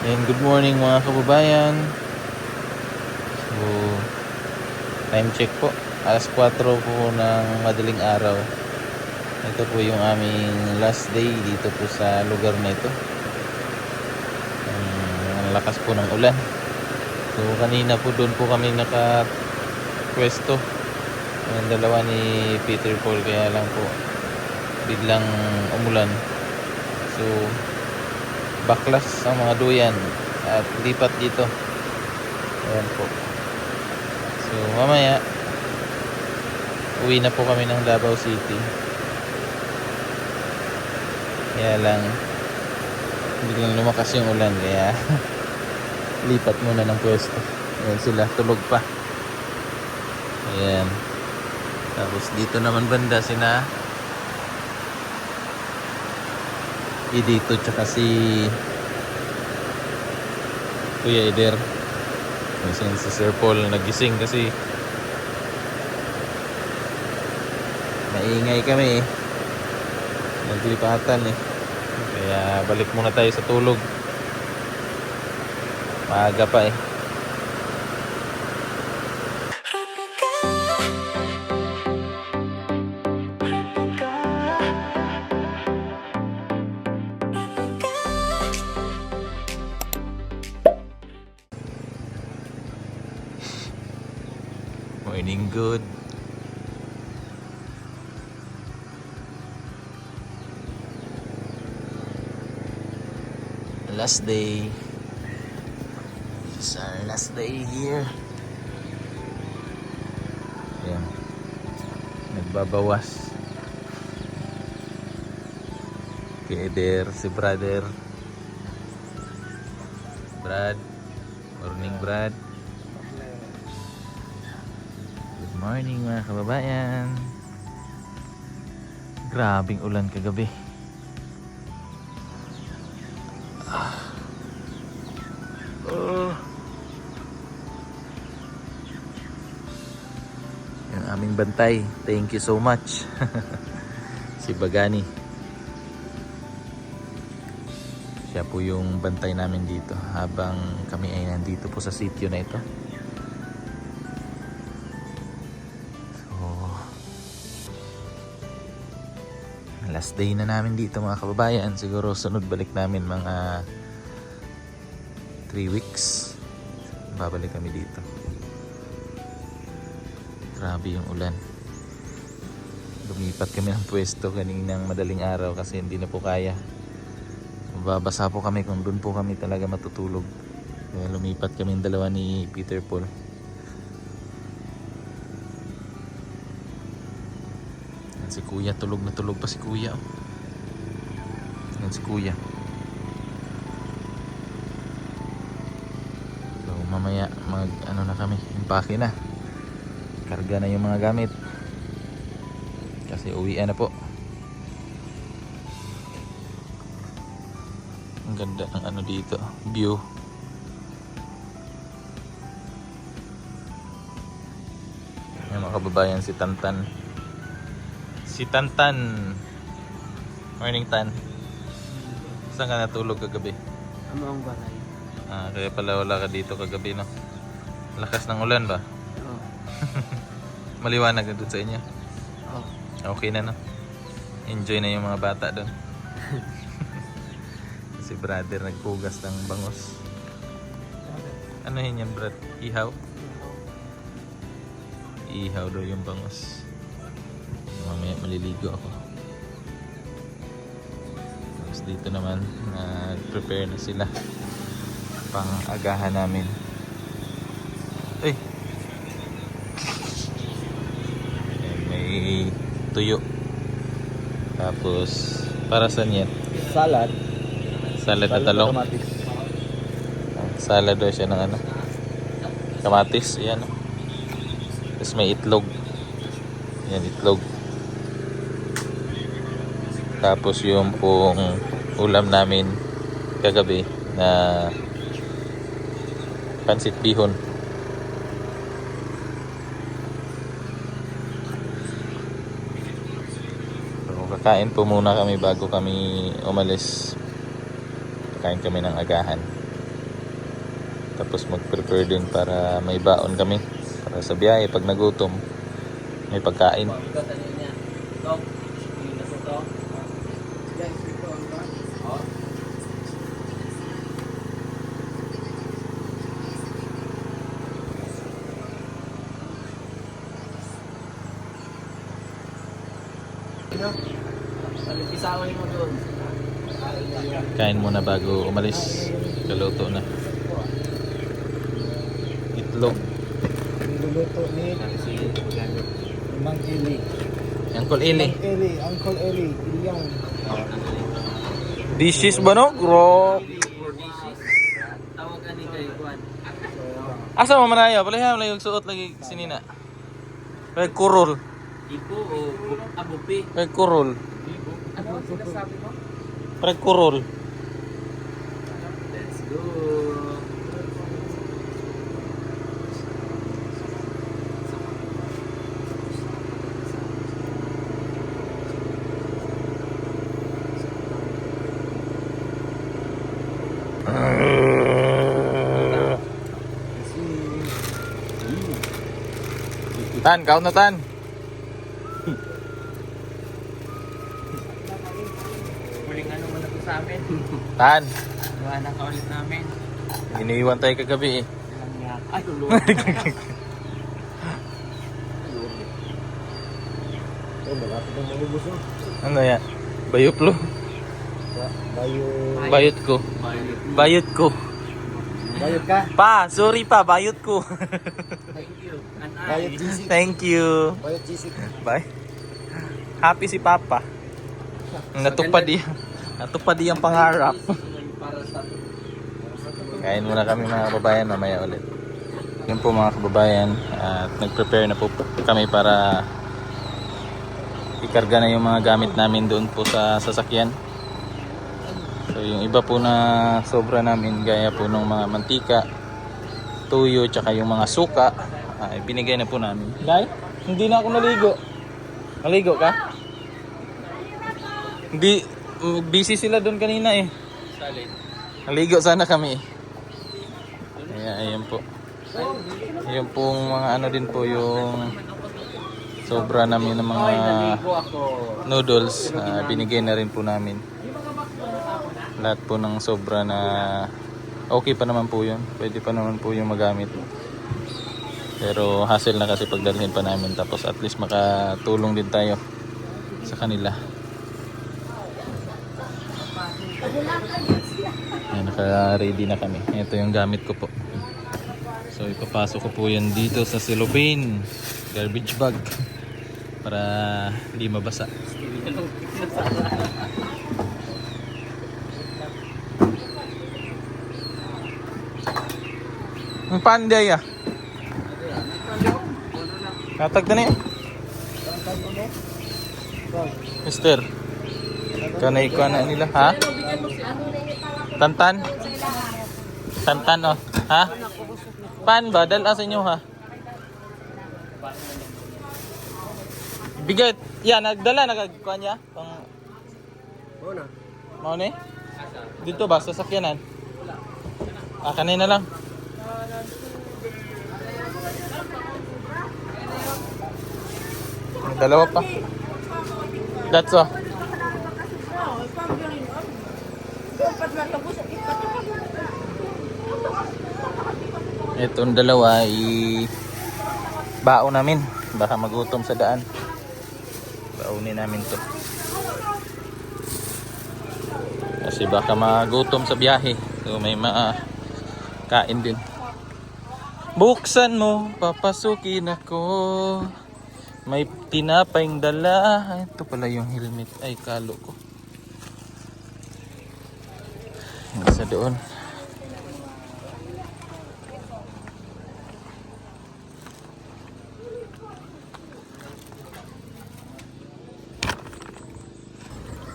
And good morning mga kababayan. So, time check po. Alas 4 po ng madaling araw. Ito po yung aming last day dito po sa lugar na ito. Ang lakas po ng ulan. So, kanina po doon po kami nakapwesto. Ang dalawa ni Peter Paul, kaya lang po biglang umulan. So, baklas ang mga duyan at lipat dito. Ayan po. So mamaya uwi na po kami ng Davao City. Kaya lang biglang lumakas yung ulan, kaya lipat muna ng pwesto. Ayan sila, tulog pa. Ayan. Tapos dito naman banda sina dito tsaka si Kuya Eder. Minsan si Sir Paul nagising kasi maingay kami naglipatan kaya balik muna tayo sa tulog, maaga pa Morning good. Last day. This is our last day here. Ayan. Nagbabawas. Kay Eder, si brother. Brad. Morning Brad. Good morning mga kababayan. Grabing ulan kagabi. Yung aming bantay, thank you so much. Si Bagani. Siya po yung bantay namin dito habang kami ay nandito po sa sitio na ito. Last day na namin dito mga kababayan. Siguro sunod balik namin mga 3 weeks. Babalik kami dito. Grabe yung ulan. Lumipat kami ng pwesto kaninang madaling araw kasi hindi na po kaya. Mababasa po kami kung doon po kami talaga matutulog. Kaya lumipat kami ng dalawa ni Peter Paul. Si Kuya, tulog na tulog pa si Kuya. Yan si Kuya. So mamaya ano na kami, impake na. Karga na yung mga gamit. Kasi uwian na po. Ang ganda ng ano dito, view. Yan mga kababayan, si Tantan. Si Tantan. Morning Tan. Saan ka natulog kagabi? Amang balay. Kaya pala wala ka dito kagabi, no? Lakas ng ulan ba? Oo. Maliwanag na doon sa inyo? Oo. Okay na, no? Enjoy na yung mga bata doon. Si brother nagpugas ng bangos. Ano yun yan, Brad? Ihaw? Ihaw daw yung bangos. Mamaya maliligo ako. Tapos dito naman nag-prepare na sila pang agahan namin. Ay! May tuyo. Tapos para saan yan? Salad. Salad na talong. Kamatis. Salad daw siya ng ano, kamatis. Yan. Tapos may itlog. Yan, itlog. Tapos yung pong ulam namin kagabi na pansit bihon. So, kakain po muna kami bago kami umalis. Kakain kami ng agahan. Tapos mag-prepare din para may baon kami. Para sa biyahe pag nagutom, may pagkain. Pisawin mo doon. Kain muna bago umalis. Kaluto na. Itlog. Niluluto ni Mang Eli. Uncle Eli. Uncle Eli, Ilyong. Dishes ba no? Bro. Tawag ka ni kay Juan. Asa mo manaya? Palayan mo lang yung suot lagi sinina. Kay kurol. Ipo o abupi. Kay kurol. Ano sinasabi mo? Kay kurol. Let's go. Tan, count na tan. Muling ano man ako sa amin. Tan. Wala ka ulit namin. Iniiwan tayo kagabi eh. Walang yak. Ay, tulog. Oh, malapit ang maubos oh. Ano yan? Bayuplo. Bayo. Bayot ko. Bayot ko. Bayot ka? Pa, sorry pa, bayot ko. Thank you. An Bayot ay. GC. Thank you. Bayot GC. Bye. Happy si Papa. Natupad yan. Natupad yung pangarap. Para sa Kain muna kami mga kababayan, mamaya ulit. Yun po mga kababayan, at nag-prepare na po kami para ikarga na yung mga gamit namin doon po sa sasakyan. So yung iba po na sobra namin, gaya po ng mga mantika, tuyo, tsaka yung mga suka, ay binigay na po namin. Dahil, hindi na ako naligo. Naligo ka? Hindi, busy sila doon kanina eh. salid. Naligo sana kami. Ayan po. Yung pong mga ano din po yung sobra namin ng mga Naligo ako. noodles, binigay na rin po namin. Lahat po ng sobra na okay pa naman po yun. Pwede pa naman po yung magamit. Pero hassle na kasi pagdalhin pa namin. Tapos at least makatulong din tayo sa kanila. Ayan, naka-ready na kami. Ito yung gamit ko po. So ipapasok ko po yan dito sa cellophane garbage bag para hindi mabasa. Ang panday ah. Natagda na yan. Mister, kanay ko na nila ha? Tantan? Tantan oh. Ha? Pan ba? Dala sa inyo ha? Bigat. Yan, nagdala. Nagkuha niya? Pang... Oo na. Mau ni? Dito ba? Sa sakyanan? Ah, kanina lang. Dalawa pa. That's all. Itong dalawa baon namin. Baka magutom sa daan. Baonin namin to. Kasi baka magutom sa biyahe. So may kain din. Buksan mo, papasukin ako. May tinapayng dala. Ito pala yung helmet. Ay, kalo ko. Isa doon.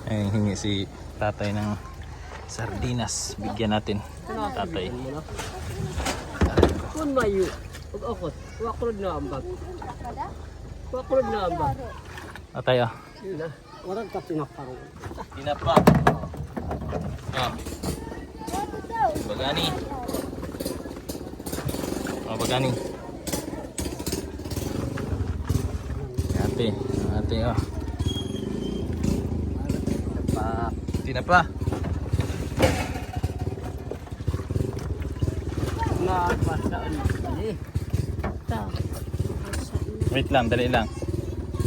Ay, hingi si tatay ng sardinas. Bigyan natin. Tatay. Kun mayu. Ug akot. Wa ko na ambag. Wa ko na ambag. Tatay ah. Ina. Warang ka pinaparo. Tinapa. Ah. Bagani. Mga bagani. Ate oh. Tinapa. Napasaan ni. Wait lang, dali lang.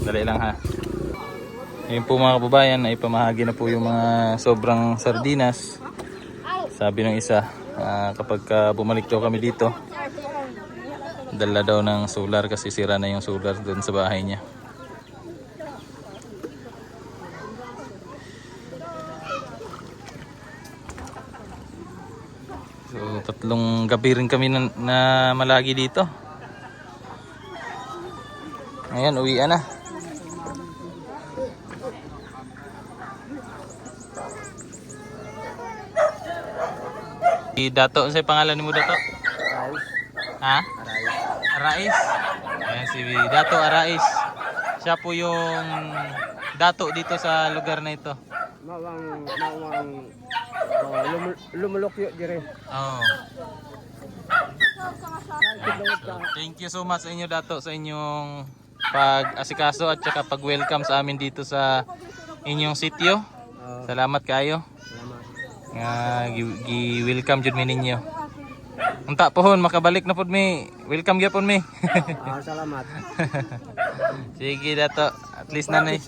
Dali lang ha. Ngayon po mga kababayan, ay pamahagi na po yung mga sobrang sardinas. Sabi ng isa, kapag bumalik daw kami dito, dala daw ng solar kasi sira na yung solar doon sa bahay niya. So, 3 gabi rin kami na malagi dito. Ngayon, uwian na. Si Dato, sa'yo pangalan mo Dato? Ha? Arais. Ayan si Dato Arais. Siya po yung dato dito sa lugar na ito. Mawang lumulokyo dire. Oh. Thank you so much sa inyo Dato sa inyong pag-asikaso at saka pag-welcome sa amin dito sa inyong sitio. Salamat kayo. Nga gi-welcome jud mi ninyo. Unta pohon makabalik na pud mi. Welcome gyapon mi. Salamat. Sige Dato, at least nanay.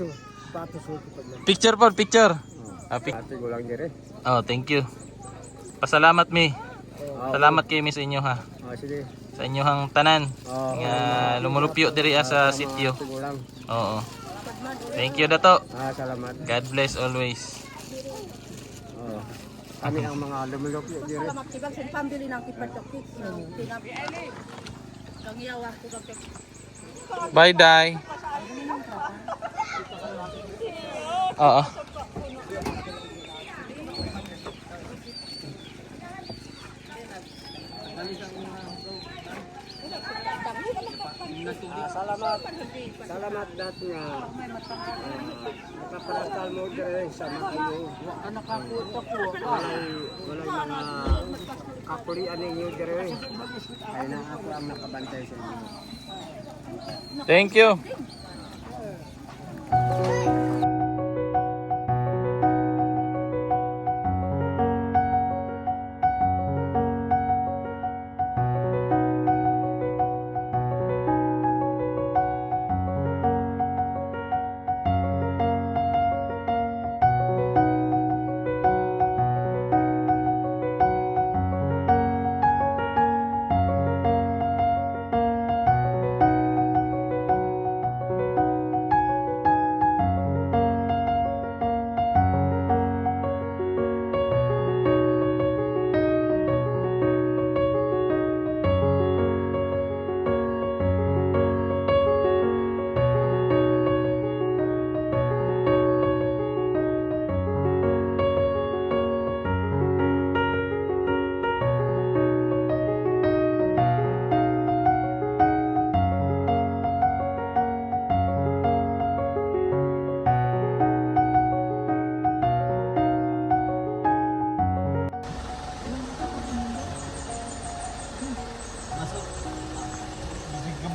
Picture po, picture. Ate ko lang dire. Oh, thank you. Pasalamat mi. Salamat kay mi sa inyo ha. Sige. Sa inyong tanan. Nga lumulupyo diri sa sitio. Oo. Thank you Dato. Salamat. God bless always. Kami ang mga lumulokyo dire. Salamat tibag sa pambili ng kipatok-tik. Kangiyawa ko kapit. Bye, Day. Oo. Salamat dat nga. Nakaparasal mo dire sa mga iyo. Anak ako ko. Walay mga kapulian ninyo dire. Ay na ako ang nakabantay sa inyo. Thank you.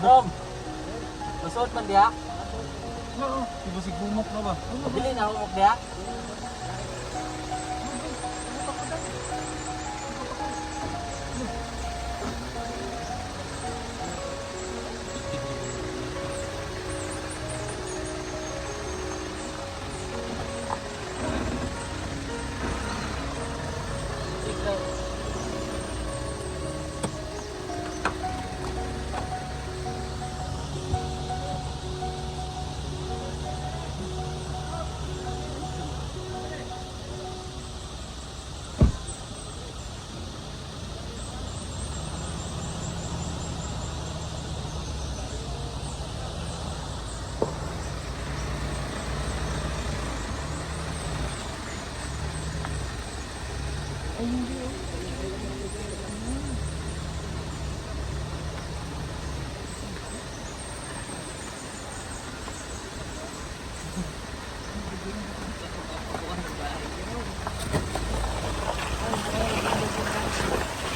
Bom. Masod man diha. Oo, iba si gumok na ba? Dili na humok diha.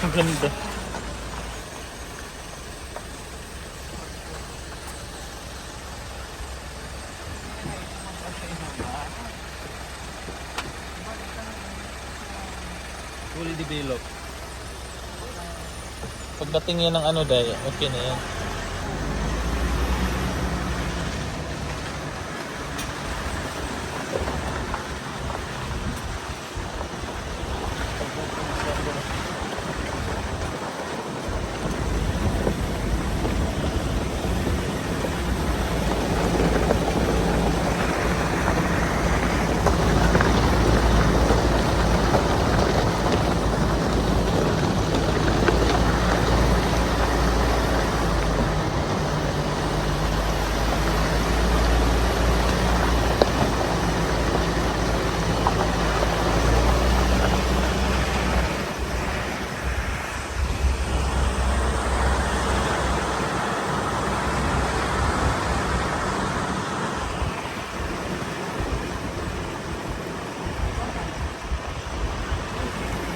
Ang ganda. Pagdating yan ng ano day, okay na yan.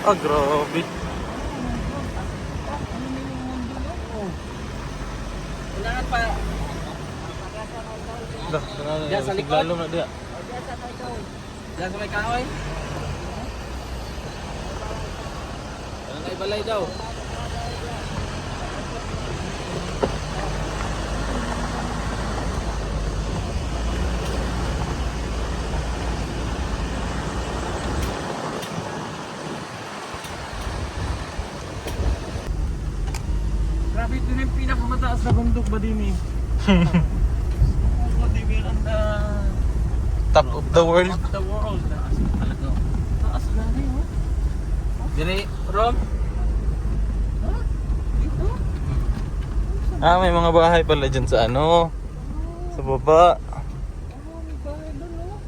Ah, grabe. Kailangan pa. Dah, Diyan sa likod. Lalo na dia. Diyan sa may kahoy. Walang kay balay daw. Grabe, ito na yung pinakamataas na bundok ba din eh? Vladimir ang Top of the world. the world. Taas talaga. Taas na rin oh. Dili, Rom. Ah, may mga bahay pala dyan sa ano. Sa baba.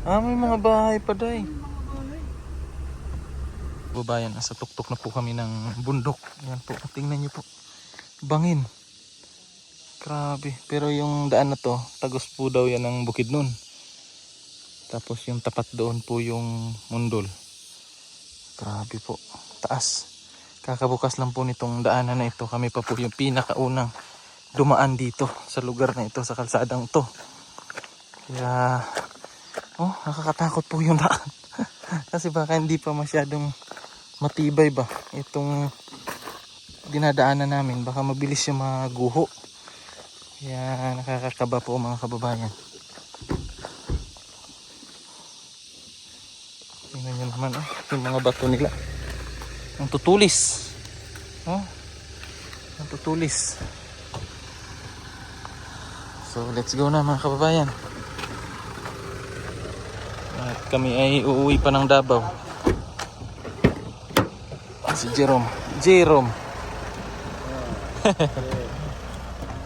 Ah, may mga bahay pa day. Babayan, nasa tuktok na po kami ng bundok. Yan po, tingnan nyo po. Bangin. Grabe. Pero yung daan na to, tagos po daw yan ng Bukidnon. Tapos yung tapat doon po yung Mundol. Grabe po. Taas. Kakabukas lang po nitong daanan na ito. Kami pa po yung pinakaunang dumaan dito sa lugar na ito, sa kalsadang to. Kaya, oh, nakakatakot po yung daan. Kasi baka hindi pa masyadong matibay ba itong dinadaanan namin. Baka mabilis siya maguho. Kaya nakakakaba po mga kababayan. Tingnan nyo naman oh, yung mga bato nila. Ang tutulis. Oh, ang tutulis. So let's go na mga kababayan. At kami ay uuwi pa ng Davao. Si Jerome.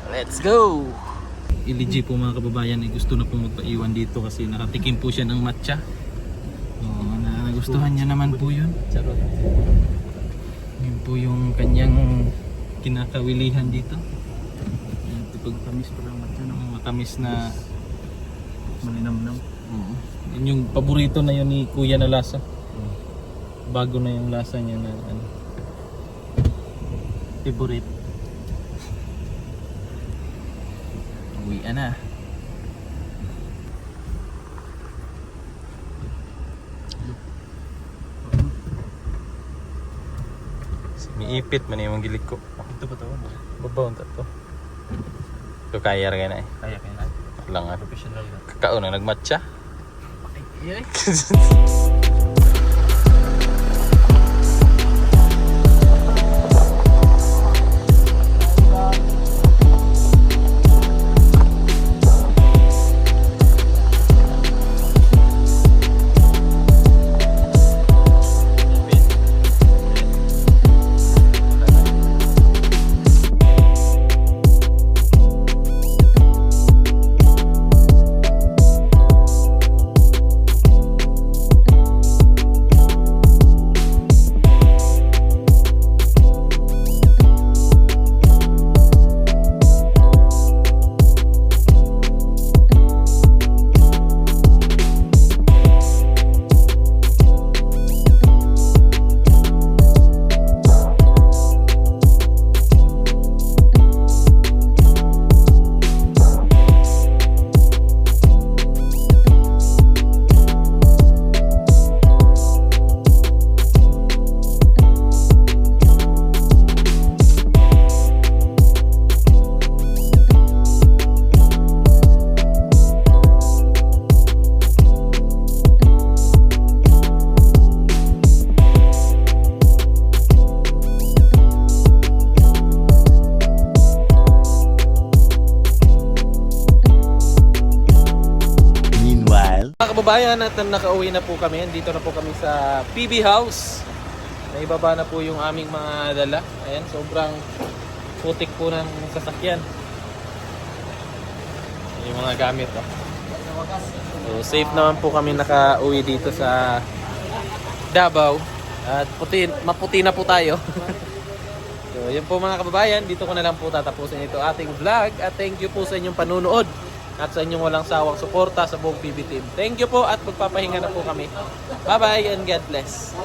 Let's go! Iliji po mga kababayan ay gusto na pong magpaiwan dito kasi nakatikim po siya ng matcha. Nagustuhan niya naman po yun. Charot. Yun po yung kanyang kinakawilihan dito. Ito pagtamis pa lang matcha, matamis na malinamnam. Yun yung paborito na yun ni Kuya na lasa. Bago na yung lasa niya na ano, favorite. Uwian na. Miipit man yung gilig ko. Ito ba ito? Babaw na to. Ito kaya rin na eh. Kaya kaya na. Lang nga. Professional na. Kakao na nagmatcha. Ay, kababayan, at nakauwi na po kami. Dito na po kami sa PB House. Naibaba na po yung aming mga dala. Ayan, sobrang putik po ng sasakyan. Yung mga gamit. Oh. So, safe naman po kami nakauwi dito sa Davao. At maputi na po tayo. So, yun po mga kababayan. Dito ko na lang po tatapusin ito ating vlog. At thank you po sa inyong panunood. At sa inyong walang sawang suporta sa buong PB team. Thank you po at magpapahinga na po kami. Bye-bye and God bless.